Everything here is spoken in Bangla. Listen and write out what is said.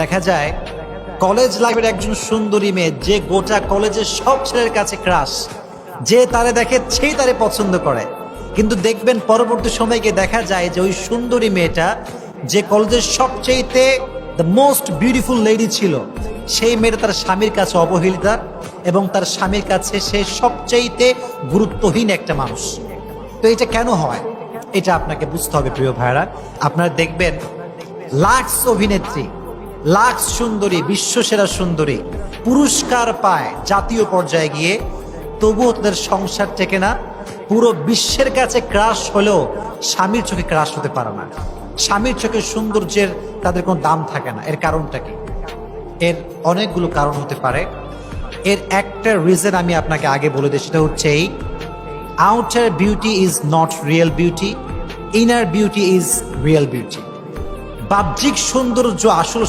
দেখা যায় কলেজ লাইফের একজন সুন্দরী মেয়ে, যে গোটা কলেজের সব ছেলের কাছে ক্রাশ, যে তারে দেখে সেই তারে পছন্দ করে। কিন্তু দেখবেন পরবর্তী সময়ে গিয়ে দেখা যায় যে ওই সুন্দরী মেয়েটা, যে কলেজের সবচেয়েতে দ্য মোস্ট বিউটিফুল লেডি ছিল, সেই মেয়েটা তার স্বামীর কাছে অবহেলিতা, এবং তার স্বামীর কাছে সে সবচেয়েতে গুরুত্বহীন একটা মানুষ। তো এটা কেন হয়, এটা আপনাকে বুঝতে হবে প্রিয় ভাইরা। আপনারা দেখবেন লাক্স অভিনেত্রী, লাক্স সুন্দরী, বিশ্বসেরা সুন্দরী পুরস্কার পায় জাতীয় পর্যায়ে গিয়ে, তবুও তাদের সংসার থেকে না। পুরো বিশ্বের কাছে ক্রাশ হলেও স্বামীর চোখে ক্রাশ হতে পারে না। স্বামীর চোখে সৌন্দর্যের তাদের কোনো দাম থাকে না। এর কারণটা কি? এর অনেকগুলো কারণ হতে পারে। এর একটা রিজন আমি আপনাকে আগে বলে দিই, সেটা হচ্ছে এই: outer beauty is not real beauty, inner beauty is real beauty. বাহ্যিক সৌন্দর্য আসল